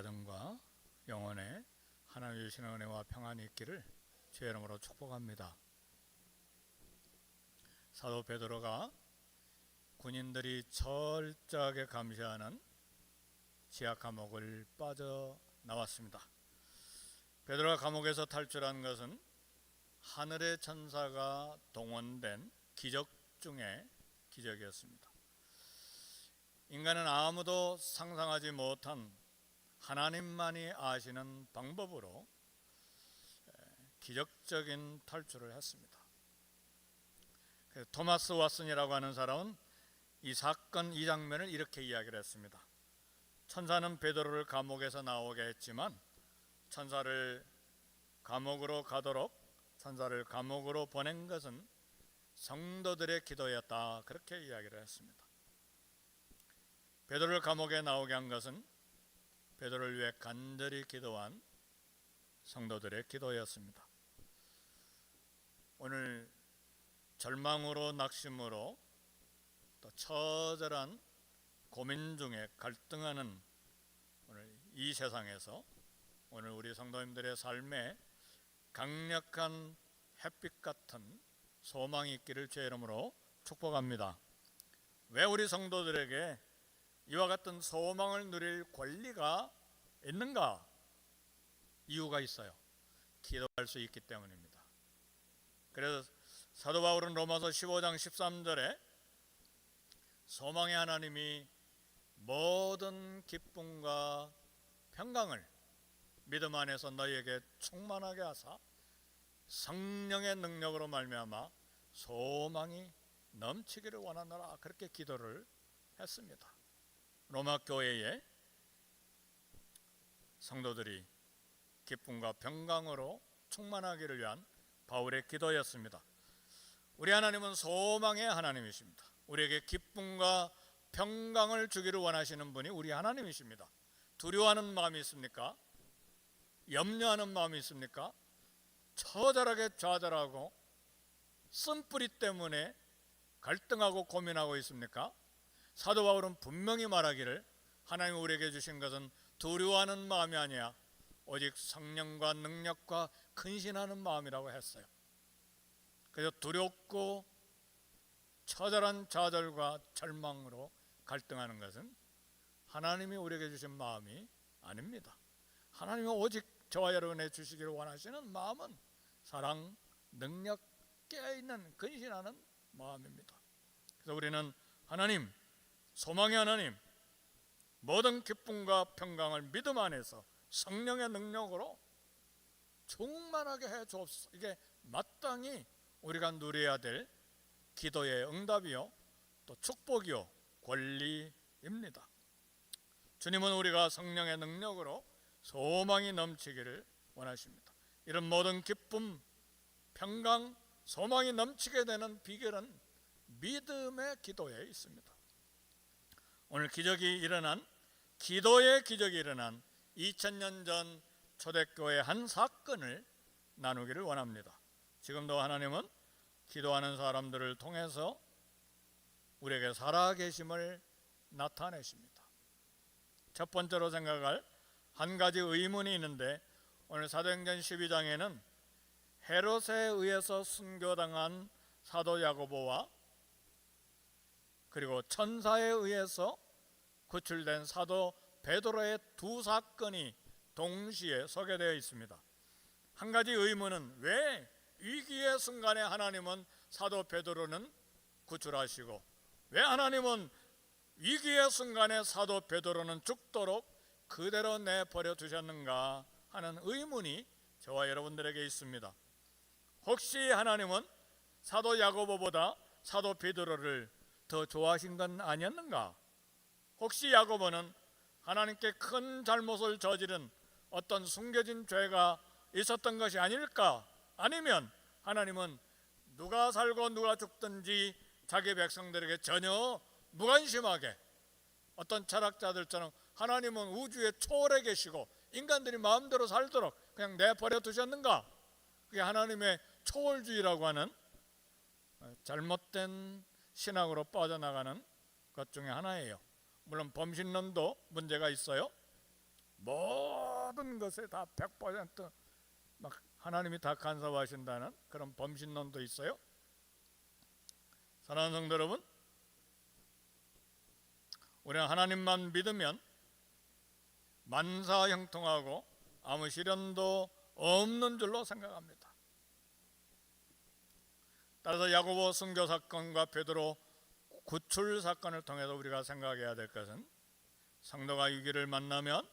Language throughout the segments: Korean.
가정과 영혼에 하나님 주시는 은혜와 평안이 있기를 주의 이름으로 축복합니다. 사도 베드로가 군인들이 철저하게 감시하는 지하 감옥을 빠져나왔습니다. 베드로가 감옥에서 탈출한 것은 하늘의 천사가 동원된 기적 중에 기적이었습니다. 인간은 아무도 상상하지 못한 하나님만이 아시는 방법으로 기적적인 탈출을 했습니다. 토마스 왓슨이라고 하는 사람은 이 사건, 이 장면을 이렇게 이야기를 했습니다. 천사는 베드로를 감옥에서 나오게 했지만 천사를 감옥으로 보낸 것은 성도들의 기도였다. 그렇게 이야기를 했습니다. 베드로를 감옥에 나오게 한 것은 베드로를 위해 간절히 기도한 성도들의 기도였습니다. 오늘 절망으로 낙심으로 또 처절한 고민 중에 갈등하는 오늘 이 세상에서 오늘 우리 성도님들의 삶에 강력한 햇빛 같은 소망이 있기를 주의 이름으로 축복합니다. 왜 우리 성도들에게 이와 같은 소망을 누릴 권리가 있는가? 이유가 있어요. 기도할 수 있기 때문입니다. 그래서 사도 바울은 로마서 15장 13절에 소망의 하나님이 모든 기쁨과 평강을 믿음 안에서 너희에게 충만하게 하사 성령의 능력으로 말미암아 소망이 넘치기를 원하노라. 그렇게 기도를 했습니다. 로마 교회의 성도들이 기쁨과 평강으로 충만하기를 위한 바울의 기도였습니다. 우리 하나님은 소망의 하나님이십니다. 우리에게 기쁨과 평강을 주기를 원하시는 분이 우리 하나님이십니다. 두려워하는 마음이 있습니까? 염려하는 마음이 있습니까? 처절하게 좌절하고 쓴뿌리 때문에 갈등하고 고민하고 있습니까? 사도 바울은 분명히 말하기를 하나님이 우리에게 주신 것은 두려워하는 마음이 아니야 오직 성령과 능력과 근신하는 마음이라고 했어요. 그래서 두렵고 처절한 좌절과 절망으로 갈등하는 것은 하나님이 우리에게 주신 마음이 아닙니다. 하나님이 오직 저와 여러분에 주시기를 원하시는 마음은 사랑, 능력, 깨어있는 근신하는 마음입니다. 그래서 우리는 하나님, 소망의 하나님, 모든 기쁨과 평강을 믿음 안에서 성령의 능력으로 충만하게 해 주옵소서. 이게 마땅히 우리가 누려야 될 기도의 응답이요 또 축복이요 권리입니다. 주님은 우리가 성령의 능력으로 소망이 넘치기를 원하십니다. 이런 모든 기쁨, 평강, 소망이 넘치게 되는 비결은 믿음의 기도에 있습니다. 오늘 기도의 기적이 일어난 2000년 전 초대교회의 한 사건을 나누기를 원합니다. 지금도 하나님은 기도하는 사람들을 통해서 우리에게 살아계심을 나타내십니다. 첫 번째로 생각할 한 가지 의문이 있는데 오늘 사도행전 12장에는 헤롯에 의해서 순교당한 사도 야고보와 그리고 천사에 의해서 구출된 사도 베드로의 두 사건이 동시에 소개되어 있습니다. 한 가지 의문은 왜 위기의 순간에 하나님은 사도 베드로는 구출하시고 왜 하나님은 위기의 순간에 사도 베드로는 죽도록 그대로 내버려 두셨는가 하는 의문이 저와 여러분들에게 있습니다. 혹시 하나님은 사도 야고보보다 사도 베드로를 더 좋아하신 건 아니었는가? 혹시 야고보는 하나님께 큰 잘못을 저지른 어떤 숨겨진 죄가 있었던 것이 아닐까? 아니면 하나님은 누가 살고 누가 죽든지 자기 백성들에게 전혀 무관심하게 어떤 철학자들처럼 하나님은 우주에 초월해 계시고 인간들이 마음대로 살도록 그냥 내버려 두셨는가? 그게 하나님의 초월주의라고 하는 잘못된 신학으로 빠져나가는 것 중에 하나예요. 물론 범신론도 문제가 있어요. 모든 것에 다 100% 하나님이 다 간섭하신다는 그런 범신론도 있어요. 사랑하는 성도 여러분, 우리는 하나님만 믿으면 만사형통하고 아무 시련도 없는 줄로 생각합니다. 따라서 야고보 순교 사건과 베드로 구출 사건을 통해서 우리가 생각해야 될 것은, 성도가 위기를 만나면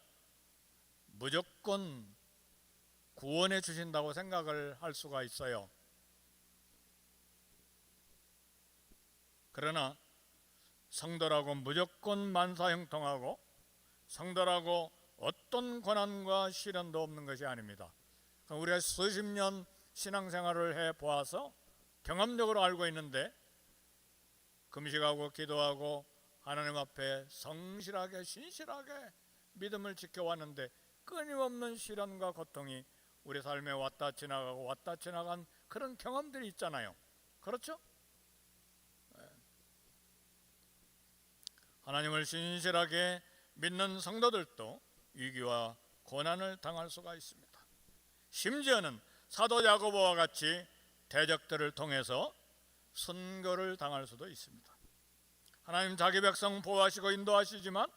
무조건 구원해 주신다고 생각을 할 수가 있어요. 그러나 성도라고 무조건 만사형통하고 성도라고 어떤 고난과 시련도 없는 것이 아닙니다. 우리가 수십 년 신앙생활을 해보아서 경험적으로 알고 있는데, 금식하고 기도하고 하나님 앞에 성실하게 신실하게 믿음을 지켜왔는데 끊임없는 시련과 고통이 우리 삶에 왔다 지나가고 왔다 지나간 그런 경험들이 있잖아요. 그렇죠? 하나님을 신실하게 믿는 성도들도 위기와 고난을 당할 수가 있습니다. 심지어는 사도 야고보와 같이 대적들을 통해서 순교를 당할 수도 있습니다. 하나님 자기 백성 보호하시고 인도하시지만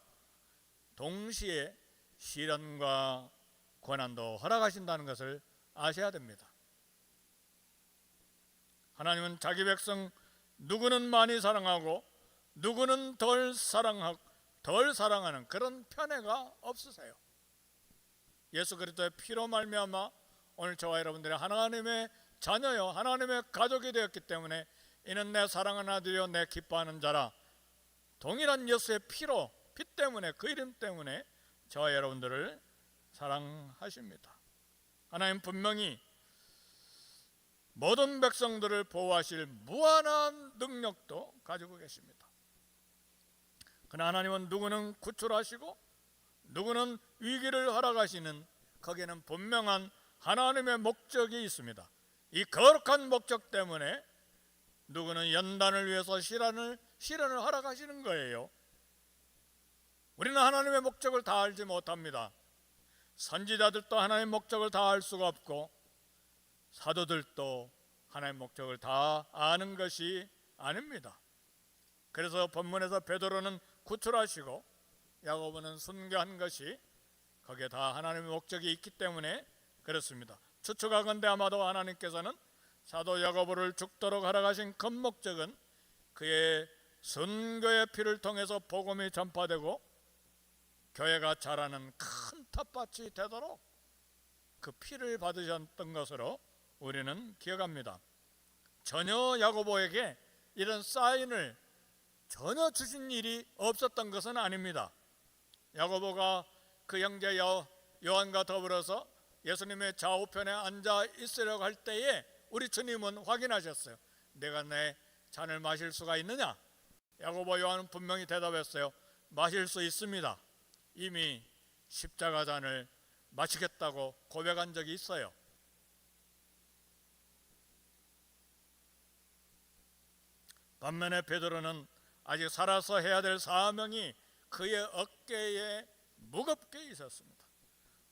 동시에 시련과 고난도 허락하신다는 것을 아셔야 됩니다. 하나님은 자기 백성 누구는 많이 사랑하고 누구는 덜 사랑하는 그런 편애가 없으세요. 예수 그리스도의 피로 말미암아 오늘 저와 여러분들이 하나님의 자녀요, 하나님의 가족이 되었기 때문에 이는 내 사랑하는 아들이요 내 기뻐하는 자라, 동일한 예수의 피로, 피 때문에, 그 이름 때문에 저와 여러분들을 사랑하십니다. 하나님 분명히 모든 백성들을 보호하실 무한한 능력도 가지고 계십니다. 그러나 하나님은 누구는 구출하시고 누구는 위기를 허락하시는, 거기에는 분명한 하나님의 목적이 있습니다. 이 거룩한 목적 때문에 누구는 연단을 위해서 시련을 허락하시는 거예요. 우리는 하나님의 목적을 다 알지 못합니다. 선지자들도 하나님의 목적을 다 알 수가 없고 사도들도 하나님의 목적을 다 아는 것이 아닙니다. 그래서 본문에서 베드로는 구출하시고 야고보는 순교한 것이 거기에 다 하나님의 목적이 있기 때문에 그렇습니다. 추측하건대 아마도 하나님께서는 사도 야고보를 죽도록 허락하신 큰 목적은 그의 순교의 피를 통해서 복음이 전파되고 교회가 자라는 큰 텃밭이 되도록 그 피를 받으셨던 것으로 우리는 기억합니다. 전혀 야고보에게 이런 사인을 전혀 주신 일이 없었던 것은 아닙니다. 야고보가 그 형제 요한과 더불어서 예수님의 좌우편에 앉아 있으려고 할 때에 우리 주님은 확인하셨어요. 내가 내 잔을 마실 수가 있느냐? 야고보 요한은 분명히 대답했어요. 마실 수 있습니다. 이미 십자가 잔을 마시겠다고 고백한 적이 있어요. 반면에 베드로는 아직 살아서 해야 될 사명이 그의 어깨에 무겁게 있었습니다.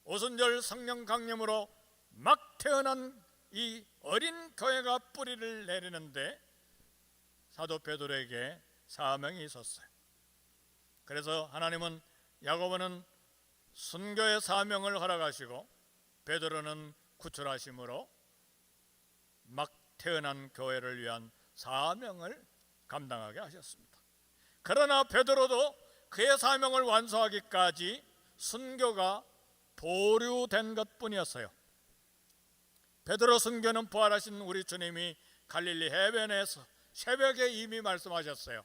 오순절 성령 강림으로 막 태어난 이 어린 교회가 뿌리를 내리는데 사도 베드로에게 사명이 있었어요. 그래서 하나님은 야고보는 순교의 사명을 허락하시고 베드로는 구출하심으로 막 태어난 교회를 위한 사명을 감당하게 하셨습니다. 그러나 베드로도 그의 사명을 완수하기까지 순교가 보류된 것뿐이었어요. 베드로 순교는 부활하신 우리 주님이 갈릴리 해변에서 새벽에 이미 말씀하셨어요.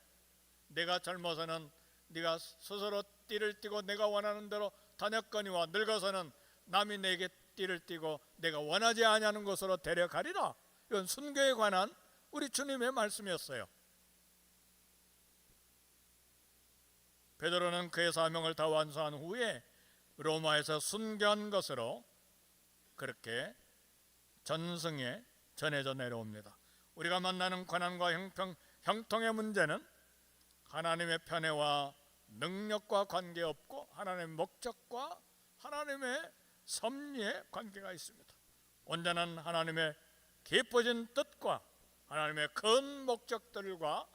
내가 젊어서는 네가 스스로 띠를 띠고 내가 원하는 대로 다녔거니와 늙어서는 남이 내게 띠를 띠고 내가 원하지 아니하는 곳으로 데려가리라. 이건 순교에 관한 우리 주님의 말씀이었어요. 베드로는 그의 사명을 다 완수한 후에 로마에서 순교한 것으로 그렇게 전승에 전해져 내려옵니다. 우리가 만나는 고난과 형통의 문제는 하나님의 편애와 능력과 관계없고 하나님의 목적과 하나님의 섭리에 관계가 있습니다. 온전한 하나님의 깊어진 뜻과 하나님의 큰 목적들과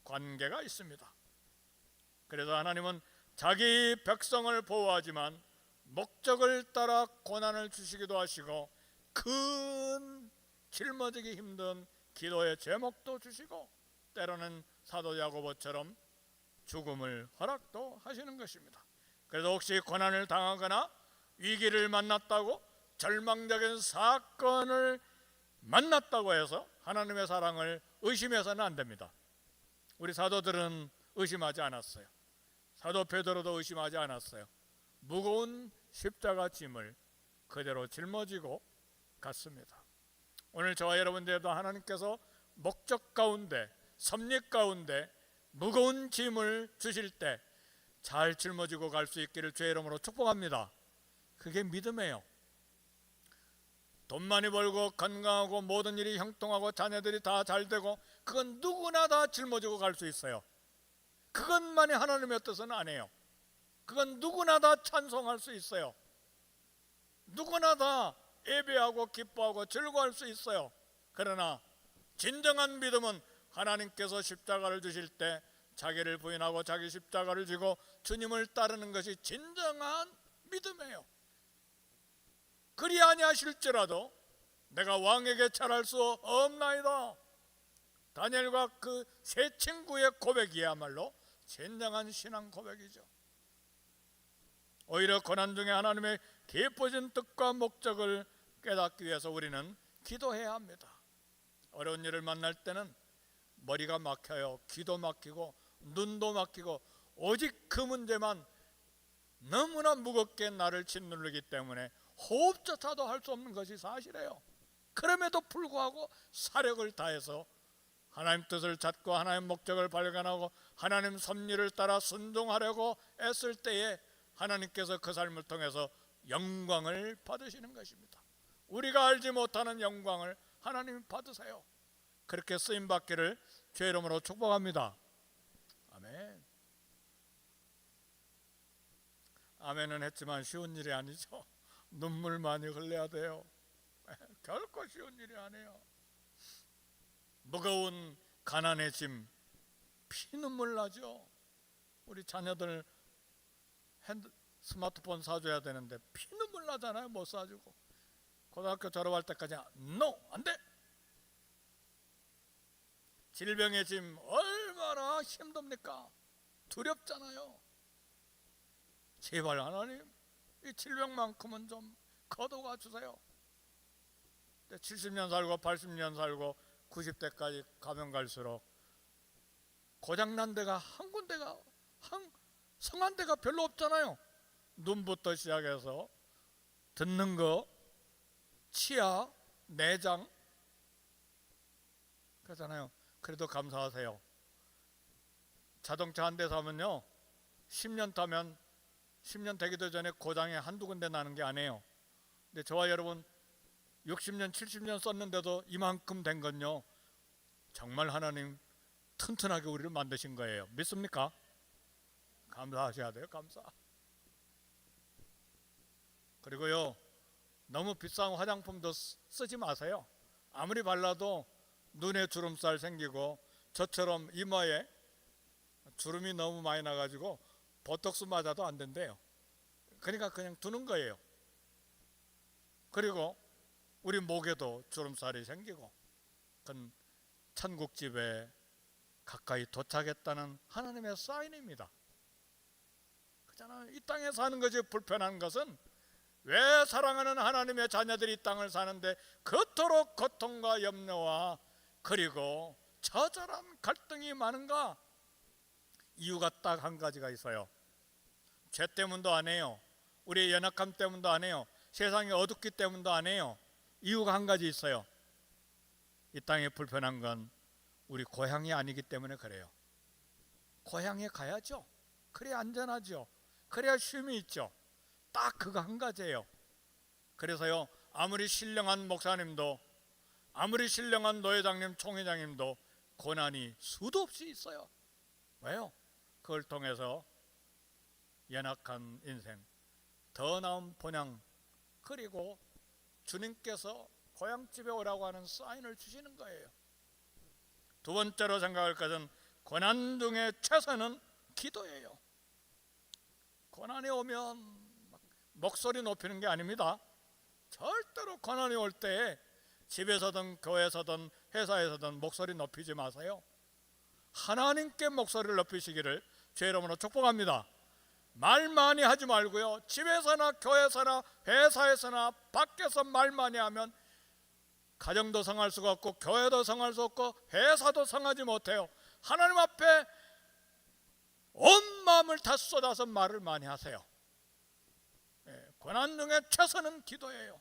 관계가 있습니다. 그래서 하나님은 자기 백성을 보호하지만 목적을 따라 고난을 주시기도 하시고 큰 짊어지기 힘든 기도의 제목도 주시고 때로는 사도 야고보처럼 죽음을 허락도 하시는 것입니다. 그래서 혹시 고난을 당하거나 위기를 만났다고 절망적인 사건을 만났다고 해서 하나님의 사랑을 의심해서는 안 됩니다. 우리 사도들은 의심하지 않았어요. 사도 베드로도 의심하지 않았어요. 무거운 십자가 짐을 그대로 짊어지고 갔습니다. 오늘 저와 여러분들도 하나님께서 목적 가운데, 섭리 가운데 무거운 짐을 주실 때 잘 짊어지고 갈 수 있기를 주의 이름으로 축복합니다. 그게 믿음이에요. 돈 많이 벌고 건강하고 모든 일이 형통하고 자녀들이 다 잘 되고 그건 누구나 다 짊어지고 갈 수 있어요. 그것만이 하나님의 뜻은 아니에요. 그건 누구나 다 찬송할 수 있어요. 누구나 다 예배하고 기뻐하고 즐거워할 수 있어요. 그러나 진정한 믿음은 하나님께서 십자가를 주실 때 자기를 부인하고 자기 십자가를 지고 주님을 따르는 것이 진정한 믿음이에요. 그리 아니하실지라도 내가 왕에게 잘할 수 없나이다. 다니엘과 그 세 친구의 고백이야말로 진정한 신앙 고백이죠. 오히려 고난 중에 하나님의 깊어진 뜻과 목적을 깨닫기 위해서 우리는 기도해야 합니다. 어려운 일을 만날 때는 머리가 막혀요. 귀도 막히고 눈도 막히고 오직 그 문제만 너무나 무겁게 나를 짓누르기 때문에 호흡조차도 할 수 없는 것이 사실이에요. 그럼에도 불구하고 사력을 다해서 하나님 뜻을 찾고 하나님 목적을 발견하고 하나님 섭리를 따라 순종하려고 애쓸 때에 하나님께서 그 삶을 통해서 영광을 받으시는 것입니다. 우리가 알지 못하는 영광을 하나님이 받으세요. 그렇게 쓰임받기를 주의 이름으로 축복합니다. 아멘. 아멘은 했지만 쉬운 일이 아니죠. 눈물 많이 흘려야 돼요. 결코 쉬운 일이 아니에요. 무거운 가난의 짐, 피눈물 나죠. 우리 자녀들 스마트폰 사줘야 되는데 피눈물 나잖아요. 못 사주고. 고등학교 졸업할 때까지 NO! 안 돼! 질병의 짐 얼마나 힘듭니까? 두렵잖아요. 제발 하나님 이 질병만큼은 좀 거둬가 주세요. 70년 살고 80년 살고 90대까지 가면 갈수록 고장난 데가 한 군데가 성한 데가 별로 없잖아요. 눈부터 시작해서 듣는 거, 치아, 내장 그러잖아요. 그래도 감사하세요. 자동차 한 대 사면요 10년 타면 10년 되기도 전에 고장이 한두 군데 나는 게 아니에요. 근데 저와 여러분 60년 70년 썼는데도 이만큼 된 건요 정말 하나님 튼튼하게 우리를 만드신 거예요. 믿습니까? 감사하셔야 돼요. 감사. 그리고요 너무 비싼 화장품도 쓰지 마세요. 아무리 발라도 눈에 주름살 생기고 저처럼 이마에 주름이 너무 많이 나가지고 보톡스 맞아도 안 된대요. 그러니까 그냥 두는 거예요. 그리고 우리 목에도 주름살이 생기고 그건 천국집에 가까이 도착했다는 하나님의 사인입니다. 그렇잖아요. 이 땅에 사는 것이 불편한 것은 왜 사랑하는 하나님의 자녀들이 이 땅을 사는데 그토록 고통과 염려와 그리고 처절한 갈등이 많은가? 이유가 딱 한 가지가 있어요. 죄 때문도 아니에요. 우리의 연약함 때문도 아니에요. 세상이 어둡기 때문도 아니에요. 이유가 한 가지 있어요. 이 땅에 불편한 건 우리 고향이 아니기 때문에 그래요. 고향에 가야죠. 그래야 안전하죠. 그래야 쉼이 있죠. 딱 그거 한 가지예요. 그래서요 아무리 신령한 목사님도 아무리 신령한 노회장님 총회장님도 고난이 수도 없이 있어요. 왜요? 그걸 통해서 연약한 인생 더 나은 본향, 그리고 주님께서 고향집에 오라고 하는 사인을 주시는 거예요. 두 번째로 생각할 것은 고난 중에 최선은 기도예요. 고난이 오면 목소리 높이는 게 아닙니다. 절대로 고난이 올 때 집에서든 교회에서든 회사에서든 목소리 높이지 마세요. 하나님께 목소리를 높이시기를 주의 이름으로 축복합니다. 말 많이 하지 말고요, 집에서나 교회에서나 회사에서나 밖에서 말 많이 하면 가정도 성할 수가 없고 교회도 성할 수 없고 회사도 성하지 못해요. 하나님 앞에 온 마음을 다 쏟아서 말을 많이 하세요. 고난 중에 최선은 기도예요.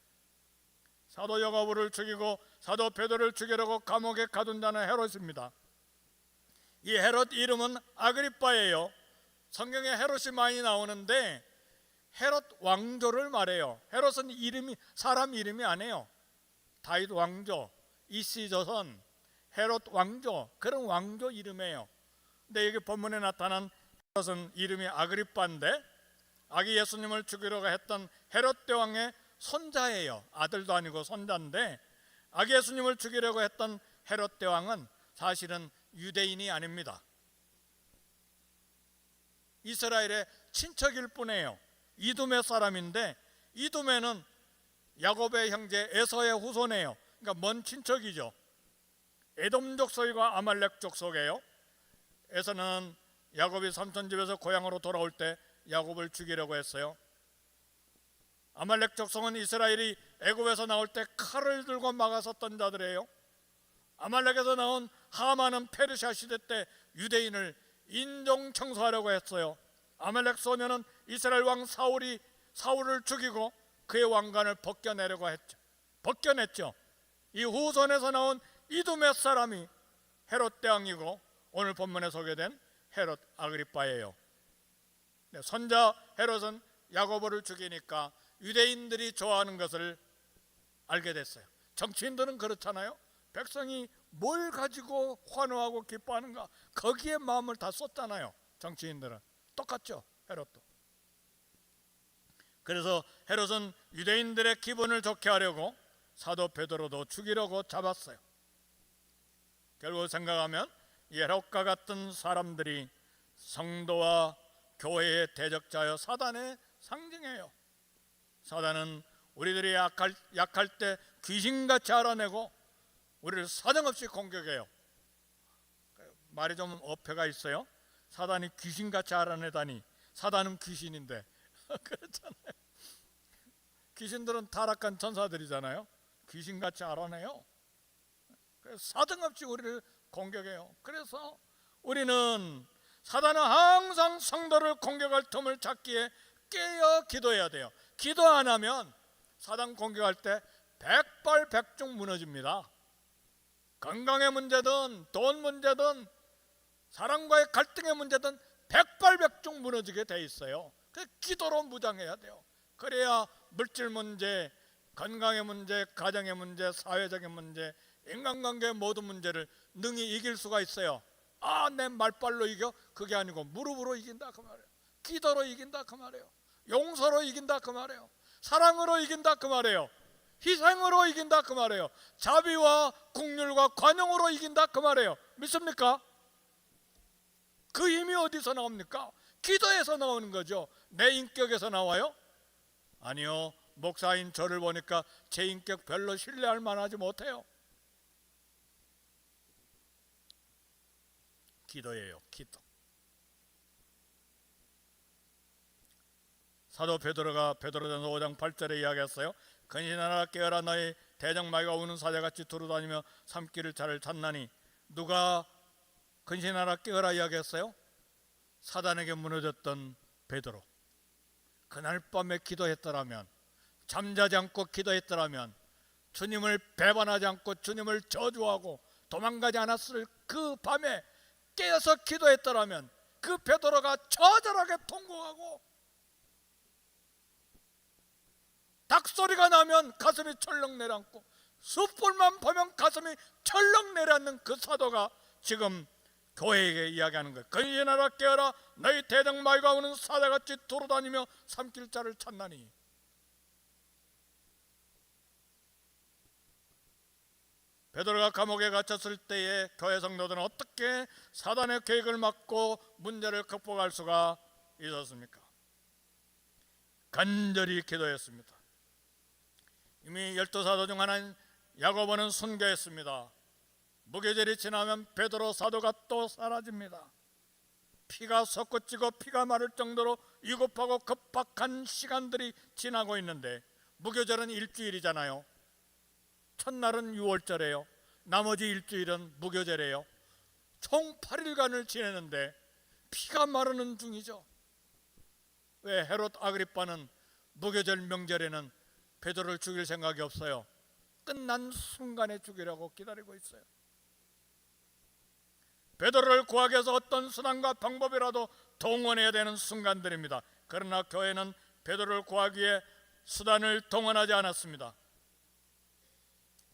사도 야고보를 죽이고 사도 베드로를 죽이려고 감옥에 가둔 자는 헤롯입니다. 이 헤롯 이름은 아그리빠예요. 성경에 헤롯이 많이 나오는데 헤롯 왕조를 말해요. 헤롯은 이름이 사람 이름이 아니에요. 다윗 왕조, 이시조선, 헤롯 왕조, 그런 왕조 이름이에요. 근데 여기 본문에 나타난 헤롯은 이름이 아그리빠인데 아기 예수님을 죽이려고 했던 헤롯 대왕의 손자예요. 아들도 아니고 손자인데 아기 예수님을 죽이려고 했던 헤롯 대왕은 사실은 유대인이 아닙니다. 이스라엘의 친척일 뿐이에요. 이두메 사람인데 이두메는 야곱의 형제 에서의 후손이에요. 그러니까 먼 친척이죠. 에돔족 속이고 아말렉족 속이에요. 에서는 야곱이 삼촌 집에서 고향으로 돌아올 때 야곱을 죽이려고 했어요. 아말렉 족속은 이스라엘이 애굽에서 나올 때 칼을 들고 막아섰던 자들이에요. 아말렉에서 나온 하만은 페르시아 시대 때 유대인을 인종 청소하려고 했어요. 아말렉 소년은 이스라엘 왕 사울을 죽이고 그의 왕관을 벗겨냈죠. 이 후손에서 나온 이두메 사람이 헤롯 대왕이고 오늘 본문에 소개된 헤롯 아그리빠예요. 손자 헤롯은 야고보를 죽이니까 유대인들이 좋아하는 것을 알게 됐어요. 정치인들은 그렇잖아요. 백성이 뭘 가지고 환호하고 기뻐하는가, 거기에 마음을 다 쏟잖아요. 정치인들은 똑같죠. 헤롯도. 그래서 헤롯은 유대인들의 기분을 좋게 하려고 사도 베드로도 죽이려고 잡았어요. 결국 생각하면 이 헤롯과 같은 사람들이 성도와 교회의 대적자여 사단의 상징이에요. 사단은 우리들이 약할 때 귀신같이 알아내고 우리를 사정없이 공격해요. 말이 좀 어폐가 있어요. 사단이 귀신같이 알아내다니, 사단은 귀신인데 그렇잖아요. 귀신들은 타락한 천사들이잖아요. 귀신같이 알아내요. 사정없이 우리를 공격해요. 그래서 우리는 사단은 항상 성도를 공격할 틈을 찾기에 깨어 기도해야 돼요. 기도 안 하면 사단 공격할 때 백발백중 무너집니다. 건강의 문제든 돈 문제든 사람과의 갈등의 문제든 백발백중 무너지게 돼 있어요. 그래서 기도로 무장해야 돼요. 그래야 물질 문제, 건강의 문제, 가정의 문제, 사회적인 문제, 인간관계의 모든 문제를 능히 이길 수가 있어요. 아, 내 말발로 이겨? 그게 아니고 무릎으로 이긴다 그 말이에요. 기도로 이긴다 그 말이에요. 용서로 이긴다 그 말이에요. 사랑으로 이긴다 그 말이에요. 희생으로 이긴다 그 말이에요. 자비와 긍휼과 관용으로 이긴다 그 말이에요. 믿습니까? 그 힘이 어디서 나옵니까? 기도에서 나오는 거죠. 내 인격에서 나와요? 아니요. 목사인 저를 보니까 제 인격 별로 신뢰할 만하지 못해요. 기도예요. 기도. 사도 베드로가 베드로전서 5장 8절에 이야기했어요. 근신하라 깨어라, 너희 대적마귀가 우는 사자같이 두루다니며 삼키를 자를 찾나니. 누가 근신하라 깨어라 이야기했어요? 사단에게 무너졌던 베드로. 그날 밤에 기도했더라면, 잠자지 않고 기도했더라면, 주님을 배반하지 않고 주님을 저주하고 도망가지 않았을 그 밤에 깨어서 기도했더라면 그 베드로가 처절하게 통곡하고 닭소리가 나면 가슴이 철렁 내려앉고 숯불만 보면 가슴이 철렁 내려앉는 그 사도가 지금 교회에게 이야기하는 거예요. 근신하라 깨어라, 너희 대적마귀가 오는 사자같이 돌아다니며 삼킬 자를 찾나니. 베드로가 감옥에 갇혔을 때에 교회 성도들은 어떻게 사단의 계획을 막고 문제를 극복할 수가 있었습니까? 간절히 기도했습니다. 이미 12사도 중 하나인 야고보는 순교했습니다. 무교절이 지나면 베드로 사도가 또 사라집니다. 피가 솟구치고 피가 마를 정도로 위급하고 급박한 시간들이 지나고 있는데, 무교절은 일주일이잖아요. 첫날은 6월절이에요. 나머지 일주일은 무교절이에요. 총 8일간을 지내는데 피가 마르는 중이죠. 왜 헤롯 아그리빠는 무교절 명절에는 베드로를 죽일 생각이 없어요? 끝난 순간에 죽이려고 기다리고 있어요. 베드로를 구하기 위해서 어떤 수단과 방법이라도 동원해야 되는 순간들입니다. 그러나 교회는 베드로를 구하기 위해 수단을 동원하지 않았습니다.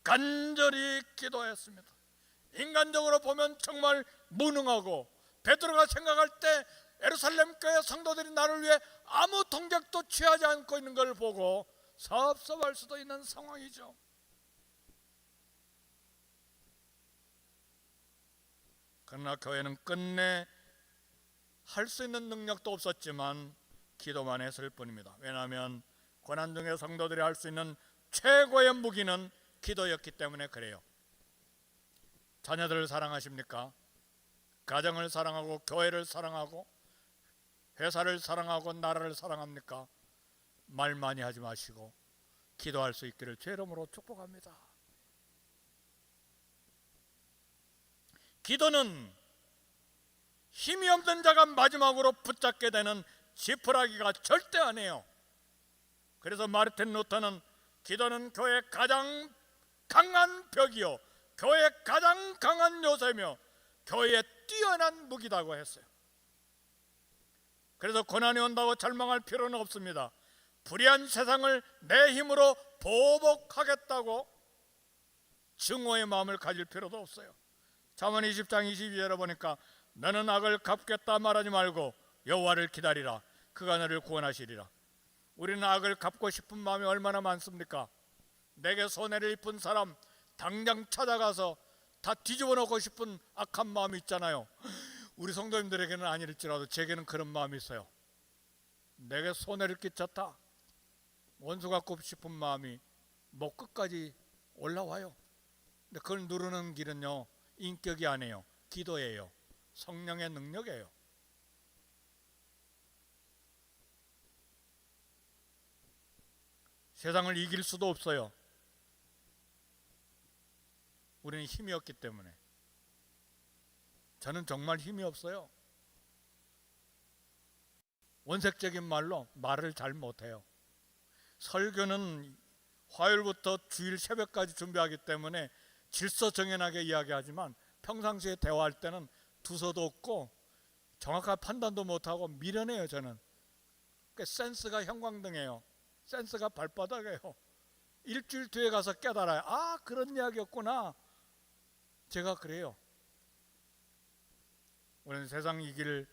간절히 기도했습니다. 인간적으로 보면 정말 무능하고, 베드로가 생각할 때 예루살렘 교회 성도들이 나를 위해 아무 동작도 취하지 않고 있는 걸 보고 섭섭할 수도 있는 상황이죠. 그러나 교회는 끝내 할 수 있는 능력도 없었지만 기도만 했을 뿐입니다. 왜냐하면 고난 중에 성도들이 할 수 있는 최고의 무기는 기도였기 때문에 그래요. 자녀들을 사랑하십니까? 가정을 사랑하고 교회를 사랑하고 회사를 사랑하고 나라를 사랑합니까? 말 많이 하지 마시고 기도할 수 있기를 주의 이름으로 축복합니다. 기도는 힘이 없는 자가 마지막으로 붙잡게 되는 지푸라기가 절대 아니에요. 그래서 마르틴 루터는 기도는 교회의 가장 강한 벽이요, 교회의 가장 강한 요새며 교회의 뛰어난 무기라고 했어요. 그래서 고난이 온다고 절망할 필요는 없습니다. 불의한 세상을 내 힘으로 보복하겠다고 증오의 마음을 가질 필요도 없어요. 잠언 20장 22절에 보니까 너는 악을 갚겠다 말하지 말고 여호와를 기다리라, 그가 너를 구원하시리라. 우리는 악을 갚고 싶은 마음이 얼마나 많습니까? 내게 손해를 입은 사람 당장 찾아가서 다 뒤집어 놓고 싶은 악한 마음이 있잖아요. 우리 성도님들에게는 아닐지라도 제게는 그런 마음이 있어요. 내게 손해를 끼쳤다, 원수 갖고 싶은 마음이 목 끝까지 올라와요. 근데 그걸 누르는 길은요, 인격이 아니에요. 기도예요. 성령의 능력이에요. 세상을 이길 수도 없어요. 우리는 힘이 없기 때문에. 저는 정말 힘이 없어요. 원색적인 말로 말을 잘 못해요. 설교는 화요일부터 주일 새벽까지 준비하기 때문에 질서 정연하게 이야기하지만 평상시에 대화할 때는 두서도 없고 정확한 판단도 못하고 미련해요. 저는 센스가 형광등이에요. 센스가 발바닥이에요. 일주일 뒤에 가서 깨달아요. 아, 그런 이야기였구나. 제가 그래요. 우리는 세상 이길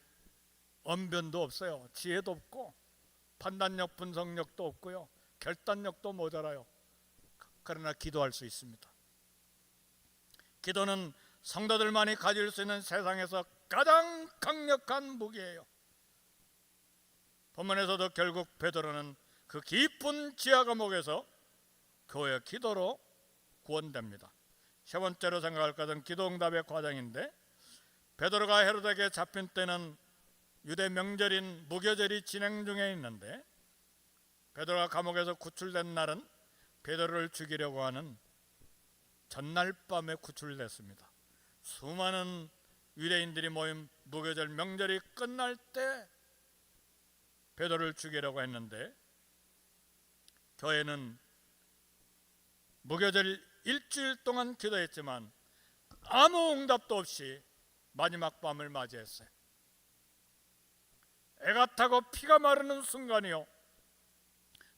언변도 없어요. 지혜도 없고 판단력, 분석력도 없고요. 결단력도 모자라요. 그러나 기도할 수 있습니다. 기도는 성도들만이 가질 수 있는 세상에서 가장 강력한 무기예요. 본문에서도 결국 베드로는 그 깊은 지하 감옥에서 교회 기도로 구원됩니다. 세 번째로 생각할 것은 기도응답의 과정인데, 베드로가 헤롯에게 잡힌 때는 유대 명절인 무교절이 진행 중에 있는데, 베드로가 감옥에서 구출된 날은 베드로를 죽이려고 하는 전날 밤에 구출됐습니다. 수많은 유대인들이 모인 무교절 명절이 끝날 때 베드로를 죽이려고 했는데, 교회는 무교절 일주일 동안 기도했지만 아무 응답도 없이 마지막 밤을 맞이했어요. 애가 타고 피가 마르는 순간이요,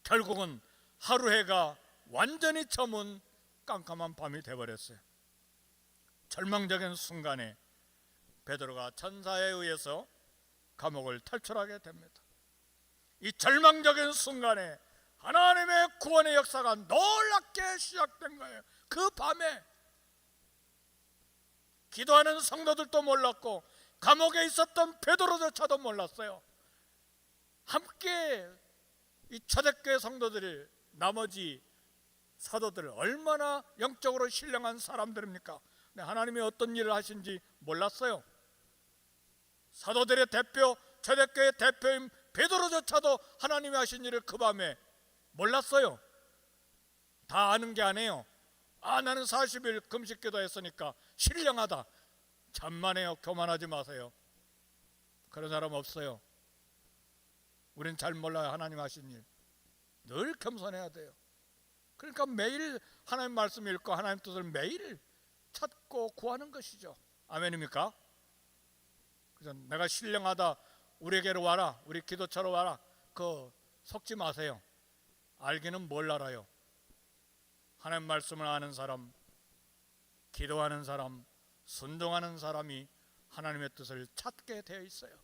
결국은 하루 해가 완전히 저문 깜깜한 밤이 되어버렸어요. 절망적인 순간에 베드로가 천사에 의해서 감옥을 탈출하게 됩니다. 이 절망적인 순간에 하나님의 구원의 역사가 놀랍게 시작된 거예요. 그 밤에 기도하는 성도들도 몰랐고 감옥에 있었던 베드로조차도 몰랐어요. 함께 이 초대교회 성도들이 나머지 사도들을 얼마나 영적으로 신령한 사람들입니까? 하나님이 어떤 일을 하신지 몰랐어요. 사도들의 대표, 초대교회 대표인 베드로조차도 하나님이 하신 일을 그 밤에 몰랐어요. 다 아는 게 아니에요. 나는 40일 금식기도 했으니까 신령하다. 잠만해요. 교만하지 마세요. 그런 사람 없어요. 우린 잘 몰라요. 하나님 하신 일. 늘 겸손해야 돼요. 그러니까 매일 하나님 말씀 읽고 하나님 뜻을 매일 찾고 구하는 것이죠. 아멘입니까? 그래서 내가 신령하다, 우리에게로 와라, 우리 기도처로 와라, 속지 마세요. 알기는 뭘 알아요? 하나님 말씀을 아는 사람, 기도하는 사람, 순종하는 사람이 하나님의 뜻을 찾게 되어 있어요.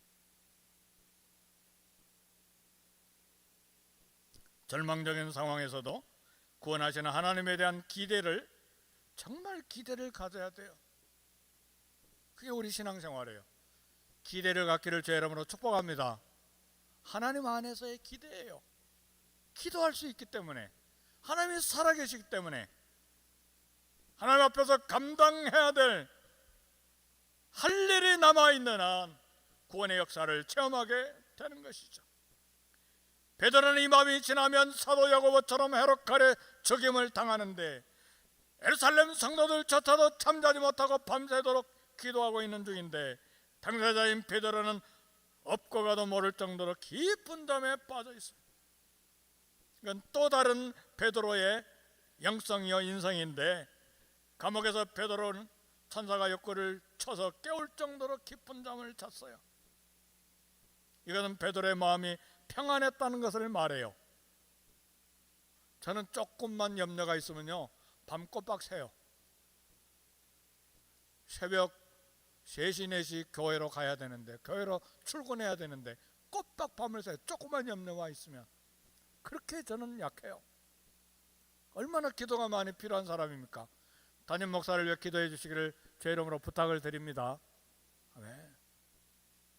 절망적인 상황에서도 구원하시는 하나님에 대한 기대를, 정말 기대를 가져야 돼요. 그게 우리 신앙생활이에요. 기대를 갖기를 주의 이름으로 축복합니다. 하나님 안에서의 기대예요. 기도할 수 있기 때문에, 하나님이 살아계시기 때문에, 하나님 앞에서 감당해야 될 할 일이 남아있는 한 구원의 역사를 체험하게 되는 것이죠. 베드로는 이 밤이 지나면 사도 야고보처럼 헤롯 칼에 죽임을 당하는데 예루살렘 성도들조차도 잠자지 못하고 밤새도록 기도하고 있는 중인데 당사자인 베드로는 없고 가도 모를 정도로 깊은 잠에 빠져 있습니다. 이건 또 다른 베드로의 영성이요 인성인데, 감옥에서 베드로는 천사가 옆구리를 쳐서 깨울 정도로 깊은 잠을 잤어요. 이것은 베드로의 마음이 평안했다는 것을 말해요. 저는 조금만 염려가 있으면요 밤 꼬박 새요. 새벽 3시 4시 교회로 가야 되는데, 교회로 출근해야 되는데 꼬박 밤을 새요. 조금만 염려가 있으면. 그렇게 저는 약해요. 얼마나 기도가 많이 필요한 사람입니까? 담임 목사를 위해 기도해 주시기를 제 이름으로 부탁을 드립니다. 네.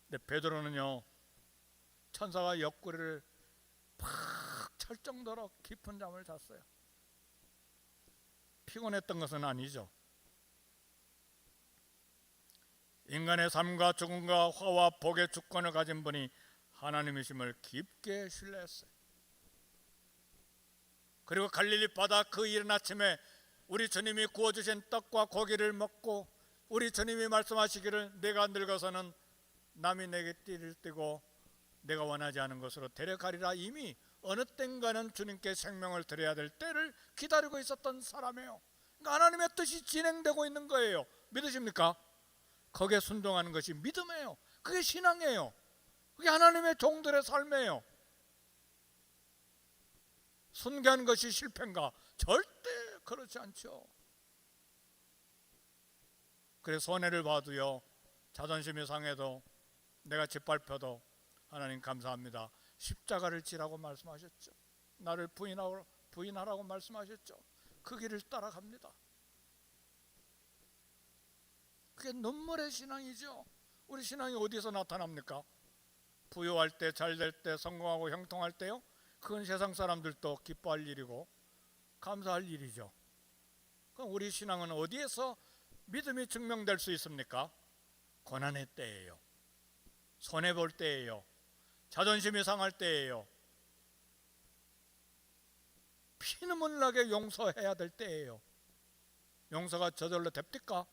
근데 베드로는요 천사가 옆구리를 팍 찰 정도로 깊은 잠을 잤어요. 피곤했던 것은 아니죠. 인간의 삶과 죽음과 화와 복의 주권을 가진 분이 하나님이심을 깊게 신뢰했어요. 그리고 갈릴리 바다 그 이른 아침에 우리 주님이 구워주신 떡과 고기를 먹고 우리 주님이 말씀하시기를 내가 늙어서는 남이 내게 띠를 띠고 내가 원하지 않은 것으로 데려가리라, 이미 어느 땐가는 주님께 생명을 드려야 될 때를 기다리고 있었던 사람이에요. 그러니까 하나님의 뜻이 진행되고 있는 거예요. 믿으십니까? 거기에 순종하는 것이 믿음이에요. 그게 신앙이에요. 그게 하나님의 종들의 삶이에요. 순교한 것이 실패인가? 절대 그렇지 않죠. 그래서 손해를 봐도요, 자존심이 상해도, 내가 짓밟혀도 하나님 감사합니다. 십자가를 지라고 말씀하셨죠. 나를 부인하라고 말씀하셨죠. 그 길을 따라갑니다. 그게 눈물의 신앙이죠. 우리 신앙이 어디서 나타납니까? 부유할 때, 잘 될 때, 성공하고 형통할 때요? 그건 세상 사람들도 기뻐할 일이고 감사할 일이죠. 그럼 우리 신앙은 어디에서 믿음이 증명될 수 있습니까? 고난의 때예요. 손해볼 때예요. 자존심이 상할 때예요. 피눈물 나게 용서해야 될 때예요. 용서가 저절로 됩니까?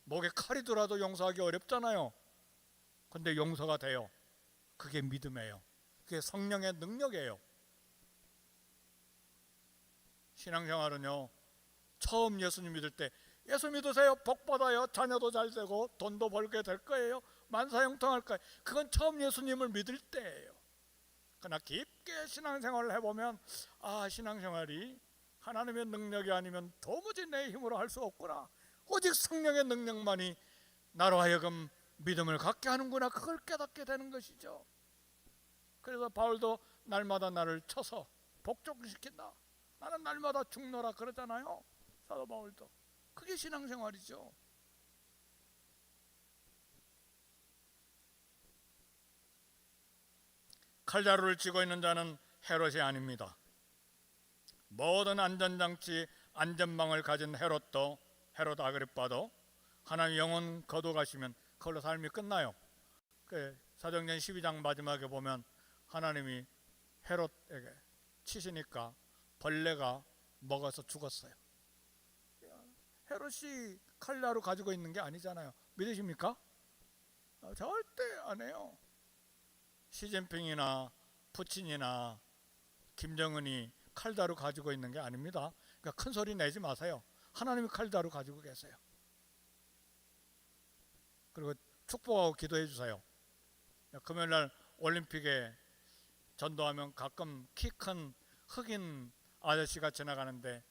목에 칼이 들어도 용서하기 어렵잖아요. 근데 용서가 돼요. 그게 믿음이에요. 그게 성령의 능력이에요. 신앙생활은요, 처음 예수님 믿을 때 예수 믿으세요, 복 받아요, 자녀도 잘 되고 돈도 벌게 될 거예요, 만사형통할 거예요. 그건 처음 예수님을 믿을 때예요. 그러나 깊게 신앙생활을 해보면 신앙생활이 하나님의 능력이 아니면 도무지 내 힘으로 할 수 없구나. 오직 성령의 능력만이 나로 하여금 믿음을 갖게 하는구나, 그걸 깨닫게 되는 것이죠. 그래서 바울도 날마다 나를 쳐서 복종시킨다, 나는 날마다 죽노라 그러잖아요. 사도 바울도. 그게 신앙생활이죠. 칼자루를 쥐고 있는 자는 헤롯이 아닙니다. 모든 안전장치, 안전망을 가진 헤롯 아그리빠도 하나님 영혼 거둬가시면 그걸로 삶이 끝나요. 사도행전 12장 마지막에 보면 하나님이 헤롯에게 치시니까 벌레가 먹어서 죽었어요. 헤롯이 칼자루 가지고 있는 게 아니잖아요. 믿으십니까? 절대 안 해요. 시진핑이나 푸틴이나 김정은이 칼자루 가지고 있는 게 아닙니다. 그러니까 큰 소리 내지 마세요. 하나님이 칼자루 가지고 계세요. 그리고 축복하고 기도해 주세요. 금요일날 올림픽에 전도하면 가끔 키 큰 흑인 아저씨가 지나가는데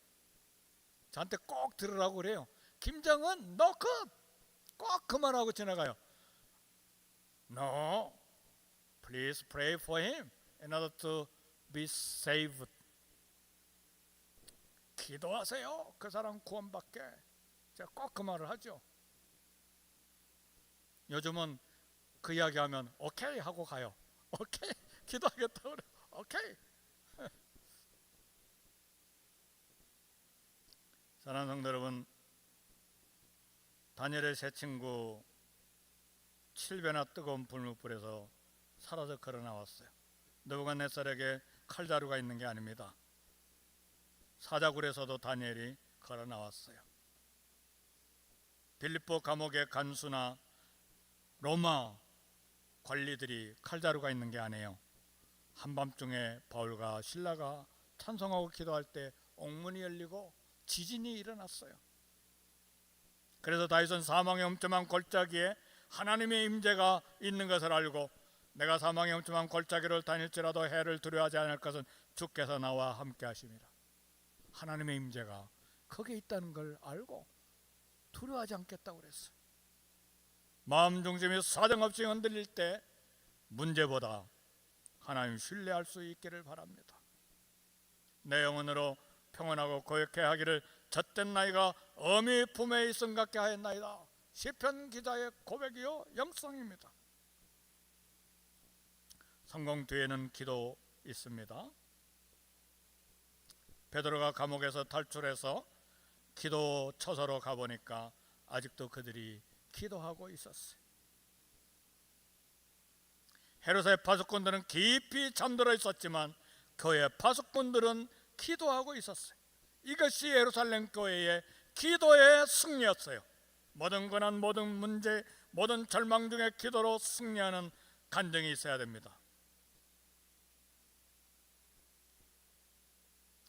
저한테 꼭 들으라고 그래요. 김정은 너 꼭 그만하고 지나가요. No, please pray for him in order to be saved. 기도하세요. 그 사람 구원받게. 제가 꼭 그 말을 하죠. 요즘은 그 이야기하면 오케이 하고 가요. 오케이, 기도하겠다고 그래. 오케이. 사랑하는 성도 여러분, 다니엘의 세 친구 7배나 뜨거운 불못불에서 사라져 걸어 나왔어요. 느부갓네살에게 칼자루가 있는 게 아닙니다. 사자굴에서도 다니엘이 걸어 나왔어요. 빌립보 감옥의 간수나 로마 관리들이 칼자루가 있는 게 아니에요. 한밤중에 바울과 실라가 찬송하고 기도할 때 옥문이 열리고 지진이 일어났어요. 그래서 다윗은 사망의 험점한 골짜기에 하나님의 임재가 있는 것을 알고 내가 사망의 험점한 골짜기를 다닐지라도 해를 두려워하지 않을 것은 주께서 나와 함께 하심이라. 하나님의 임재가 거기에 있다는 걸 알고 두려워하지 않겠다고 그랬어요. 마음 중심이 사정없이 흔들릴 때 문제보다 하나님 신뢰할 수 있기를 바랍니다. 내 영혼으로 평안하고 고요케 하기를 젖된 나이가 어미 품에 있음 같게 하였나이다. 시편 기자의 고백이요 영성입니다. 성공 뒤에는 기도 있습니다. 베드로가 감옥에서 탈출해서 기도 처소로 가보니까 아직도 그들이 기도하고 있었어요. 헤롯의 파수꾼들은 깊이 잠들어 있었지만 그의 파수꾼들은 기도하고 있었어요. 이것이 예루살렘 교회의 기도의 승리였어요. 모든 고난, 모든 문제, 모든 절망 중에 기도로 승리하는 간증이 있어야 됩니다.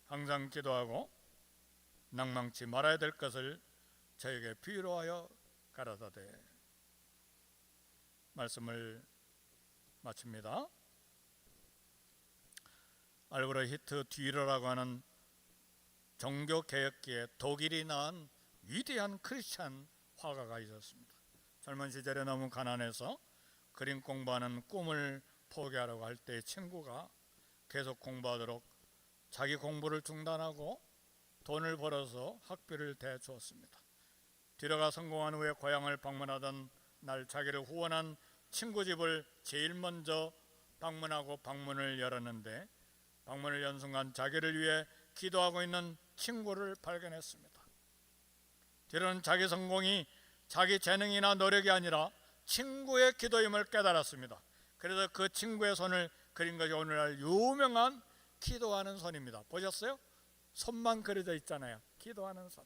항상 기도하고 낭망치 말아야 될 것을 저에게 비유로 하여 가라사대. 말씀을 마칩니다. 알브레 히트 듀러라고 하는 종교개혁기에 독일이 낳은 위대한 크리스찬 화가가 있었습니다. 젊은 시절에 너무 가난해서 그림 공부하는 꿈을 포기하려고 할 때 친구가 계속 공부하도록 자기 공부를 중단하고 돈을 벌어서 학비를 대주었습니다. 듀러가 성공한 후에 고향을 방문하던 날 자기를 후원한 친구 집을 제일 먼저 방문하고 방문을 열었는데 방문을 연 순간 자기를 위해 기도하고 있는 친구를 발견했습니다. 듀러는 자기 성공이 자기 재능이나 노력이 아니라 친구의 기도임을 깨달았습니다. 그래서 그 친구의 손을 그린 것이 오늘날 유명한 기도하는 손입니다. 보셨어요? 손만 그려져 있잖아요. 기도하는 손.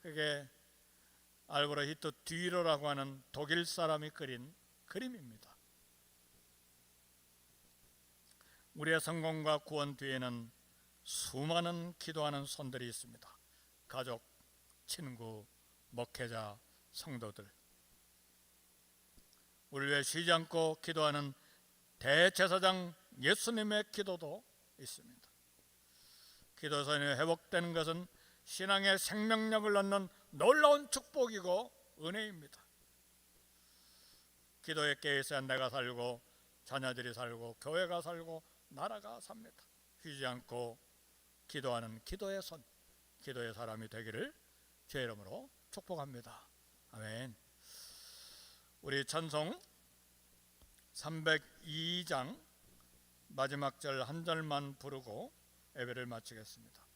그게 알브레 히트 듀러라고 하는 독일 사람이 그린 그림입니다. 우리의 성공과 구원 뒤에는 수많은 기도하는 손들이 있습니다. 가족, 친구, 목회자, 성도들. 우리 위해 쉬지 않고 기도하는 대제사장 예수님의 기도도 있습니다. 기도선이 회복되는 것은 신앙의 생명력을 얻는 놀라운 축복이고 은혜입니다. 기도에 깨어 있어야 내가 살고 자녀들이 살고 교회가 살고 나라가 삽니다. 쉬지 않고 기도하는 기도의 손, 기도의 사람이 되기를 주의 이름으로 축복합니다. 아멘. 우리 찬송 302장 마지막 절 한 절만 부르고 예배를 마치겠습니다.